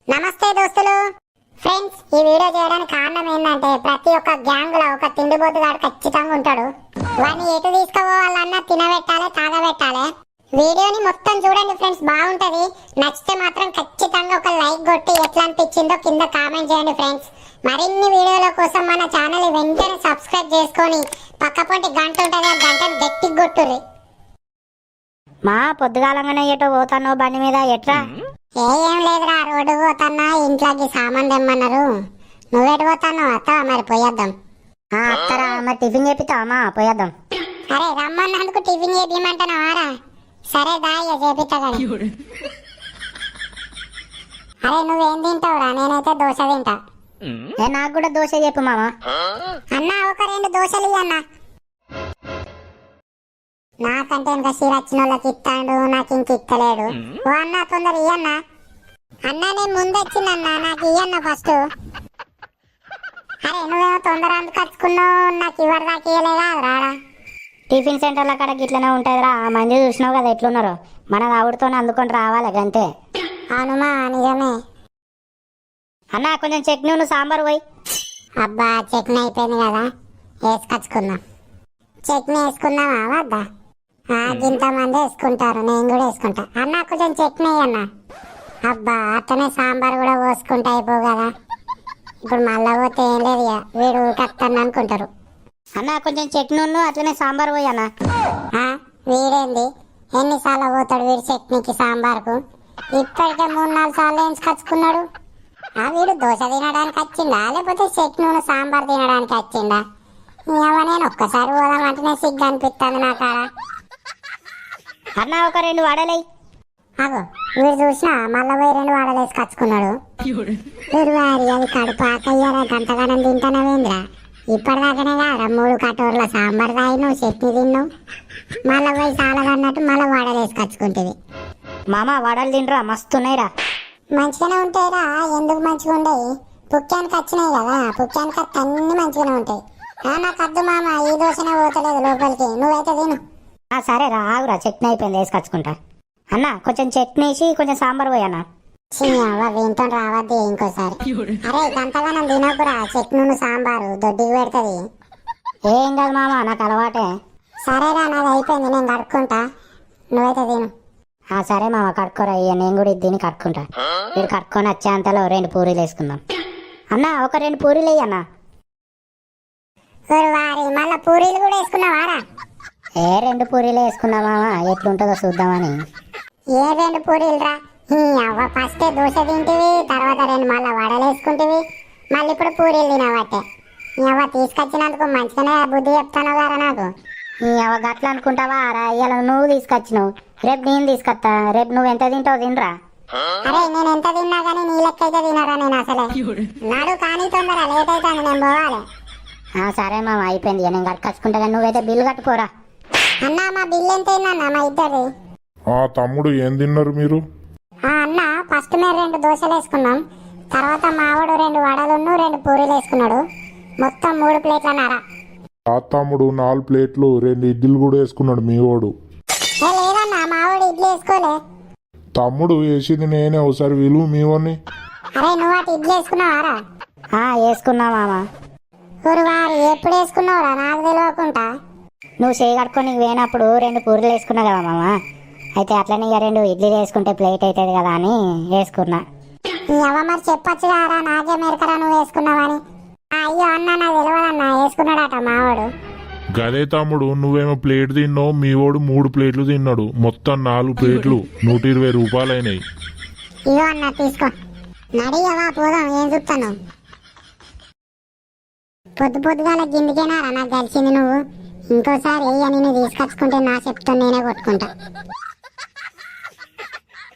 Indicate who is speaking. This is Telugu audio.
Speaker 1: నమస్తే దోస్తులు ఫ్రెండ్స్, ఈ వీడియో చేయడానికి కారణం ఏంటంటే ప్రతి ఒక్క గ్యాంగ్ లో ఒక తిండిబోతుగాడు ఖచ్చితంగా ఉంటాడు. వాడిని ఎటు తీసుకోవాలన్నా తినబెట్టాలి, తాగబెట్టాలి. వీడియోని మొత్తం చూడండి ఫ్రెండ్స్, బాగుంటది. నచ్చితే మాత్రం ఖచ్చితంగా ఒక లైక్ కొట్టి ఎట్లా అనిపించిందో కింద కామెంట్ చేయండి ఫ్రెండ్స్. మరిన్ని వీడియోల కోసం మన ఛానల్ వెంటనే సబ్స్క్రైబ్ చేసుకొని పక్కపొంటి గంట ఉంటుంది, ఆ గంటను గట్టిగా కొట్టుర్రి.
Speaker 2: మా పొద్దుగాలంగానే ఎటో పోతానో బండి మీద ఎట్లా?
Speaker 1: ఏం లేదురా, రోడ్డు పోతాన్నా, ఇంట్లోకి సామాన్ తెమ్మన్నారు. నువ్వెటు పోతాను? అత్త మరి పోయేద్దాం.
Speaker 2: అత్తరా, మరి టిఫిన్ చేపిస్తావా? పోయేద్దాం.
Speaker 1: అరే రమ్మన్నందుకు టిఫిన్ చేపిమంటున్నావారా? సరే దాయ చేపిస్తా కానీ. అరే నువ్వేం తింటావురా? నేనైతే దోశ తింటా.
Speaker 2: నాకు కూడా దోశ చెప్పు మామా.
Speaker 1: అన్న ఒక 2 దోశలు ఇయ్యి అన్న. నాకంటే ఇంకా వచ్చిన వాళ్ళకి ఇస్తాడు, నాకు ఇంక ఇస్తలేడు. ఓ అన్న తొందర ఇయ్యన్న. అన్న నేను ముందు వచ్చిందన్న, నాకు ఇయ్యన్న ఫస్ట్. అరే నువ్వేమో తొందర అందుకచ్చుకున్నావు, నాకు ఇవ్వరు దాకా ఇయ్యలేదా రాడా?
Speaker 2: టిఫిన్ సెంటర్ల కాడ గిట్లనే ఉంటుందిరా. మంది చూసినావు కదా ఎట్లున్నారో. మన ఆవిడతో అందుకొని రావాలి గంతే.
Speaker 1: అవునుమా నిజమే.
Speaker 2: అన్న కొంచెం చట్నీ సాంబార్ పోయి.
Speaker 1: అబ్బా చట్నీ అయిపోయింది కదా, వేసుకొచ్చుకుందాం. చట్నీ వేసుకుందామా వద్దా? ఇంతమంది వేసుకుంటారు, నేను కూడా వేసుకుంటా. అన్న కొంచెం చట్నీ అన్న. అబ్బా అట్టనే సాంబార్ కూడా పోసుకుంటా అయిపో కదా. ఇప్పుడు మళ్ళా పోతే ఏం లేదు, ఇక వీడు కత్తాను అనుకుంటారు.
Speaker 2: అన్న కొంచెం చట్నీ అట్లనే సాంబార్ పోయి అన్న.
Speaker 1: వీడేంది ఎన్నిసార్లు పోతాడు వీడు చట్నీకి సాంబార్కు? ఇప్పటికే 3-4 సార్లు వేసుకొచ్చుకున్నాడు. వీడు దోశ తినడానికి వచ్చిందా లేకపోతే చట్నీ సాంబార్ తినడానికి వచ్చిందా? నేను ఒక్కసారి పోదామంటేనే సిగ్గు అనిపిస్తుంది నా కాడ.
Speaker 2: అన్న ఒక 2 వడలై.
Speaker 1: అగో వీడు చూసినా మళ్ళా పోయి 2 వడలు వేసుకొచ్చుకున్నాడు. వీడు వారి అది కడుపు ఆకయ్యారా, గంటగానం తింటానవేంద్రా? ఇప్పటిదాకానే కాదా 3 కటోర్ల సాంబార్ తాగినావు, చట్నీ తిన్నావు, మళ్ళా పోయి సాలదన్నట్టు మళ్ళీ వడలు వేసుకొచ్చుకుంటుంది.
Speaker 2: మామ వడలు తినరా, మస్తున్నాయిరా.
Speaker 1: మంచిగానే ఉంటాయిరా, ఎందుకు మంచిగా ఉండయి? పుక్కానికి వచ్చినాయి కదా, పుక్కానికి అన్ని మంచిగానే ఉంటాయి. నాకు అద్దు మామ, ఈ దోశనే పోతలేదు లోపలికి, నువ్వైతే తిను.
Speaker 2: సరే ఆగురా, చట్నీ అయిపోయింది వేసుకొచ్చుకుంటా. అన్న కొంచెం చట్నీ వేసి కొంచెం సాంబార్ పోయి అన్న.
Speaker 1: వీంతో రావద్దు ఇంకోసారి. అరే గంటగానం తినకురా, చట్నీ సాంబారు దొడ్డికి పెడుతుంది.
Speaker 2: ఏం కాదు మామ, నాకు అలవాటే.
Speaker 1: సరేరా నాది అయిపోయింది, నేను కడుక్కుంటా, నువ్వైతే తిను.
Speaker 2: సరే మామ కడుక్కోరా, నేను కూడా ఇది తిని కడుక్కుంటా. మీరు కడుక్కొని వచ్చేంతలో 2 పూరీలు వేసుకుందాం. అన్న ఒక 2 పూరీలు వేయి అన్న.
Speaker 1: వారి మళ్ళా పూరీలు కూడా వేసుకున్నావారా?
Speaker 2: 2 పూరీలు వేసుకున్నా మామ, ఎట్లుంటుందో చూద్దామని.
Speaker 1: 2 పూరీలు రా? అవ్వ ఫస్ట్ దోశ తింటివి, తర్వాత 2 మళ్ళీ వడలు వేసుకుంటివి, మళ్ళీ ఇప్పుడు పూరీలు తినవట్టే. అవ్వ తీసుకొచ్చినందుకు మంచిగానే బుద్ధి చెప్తాను కదా నాకు.
Speaker 2: గట్ల అనుకుంటావా రా? ఇవాళ నువ్వు తీసుకొచ్చినావు, రేపు నేను తీసుకొస్తా. రేపు నువ్వు ఎంత తింటావు తినరా.
Speaker 1: అరే నేను ఎంత తిన్నా కానీ నీ లెక్క అయితే తినరా నేను అసలే. నాడు కానీ తొందర లేట్ అవుతుంది, నేను పోవాలి.
Speaker 2: సరే మామ అయిపోయింది, నేను కట్టుకొచ్చుకుంటా కానీ నువ్వైతే బిల్లు కట్టుకోరా.
Speaker 1: అన్న మా బిల్లు ఎంత అయిందన్న మా ఇద్దరు?
Speaker 3: తమ్ముడు ఏం తిన్నారు మీరు?
Speaker 1: అన్న ఫస్ట్ మేము 2 దోశలు వేసుకున్నాం, తర్వాత మావాడు 2 వడలున్ను 2 పూరీలు వేసుకున్నాడు, మొత్తం 3 ప్లేట్లన్నారా.
Speaker 3: తమ్ముడు 4 ప్లేట్లు 2 ఇడ్లీలు కూడా వేసుకున్నాడు మీ వాడు.
Speaker 1: లేదన్నా మావాడు ఇడ్లీ వేసుకోలే.
Speaker 3: తమ్ముడు వేసింది నేనే, ఒకసారి విలువ మీ వాడిని.
Speaker 1: అరే నువ్వు అటు ఇడ్లీ వేసుకున్నావారా?
Speaker 2: వేసుకున్నా మామ.
Speaker 1: వారు ఎప్పుడు వేసుకున్నావురా నాకు తెలియకుండా?
Speaker 2: నువ్వు చేయి కట్టుకొని పోయినప్పుడు 2 పూరీలు వేసుకున్నావు కదా మామ, అయితే అట్లనే ఇక 2 ఇడ్లీలు వేసుకుంటే ప్లేట్ అవుతుంది కదా అని వేసుకున్నా.
Speaker 1: ఎవ మరి చెప్పచ్చు కదా, నాకే మెరకరా నువ్వు వేసుకున్నావని. అయ్యో అన్న నాకు తెలియదన్నా, వేసుకున్నాడట మావాడు.
Speaker 3: గదే తమ్ముడు, నువ్వేమో ప్లేట్ తిన్నావు, మీ వాడు 3 ప్లేట్లు తిన్నాడు, మొత్తం 4 ప్లేట్లు 120 రూపాయలు అయినాయి.
Speaker 1: ఇగో అన్న తీసుకో, నడియవా పోదాం, ఏం చూస్తాను. పొద్దుగాల గిందికేనారా నాకు కలిసింది నువ్వు. ఇంకోసారి నేను తీసుకొచ్చుకుంటే నా చెప్తాను, నేనే కొట్టుకుంటా.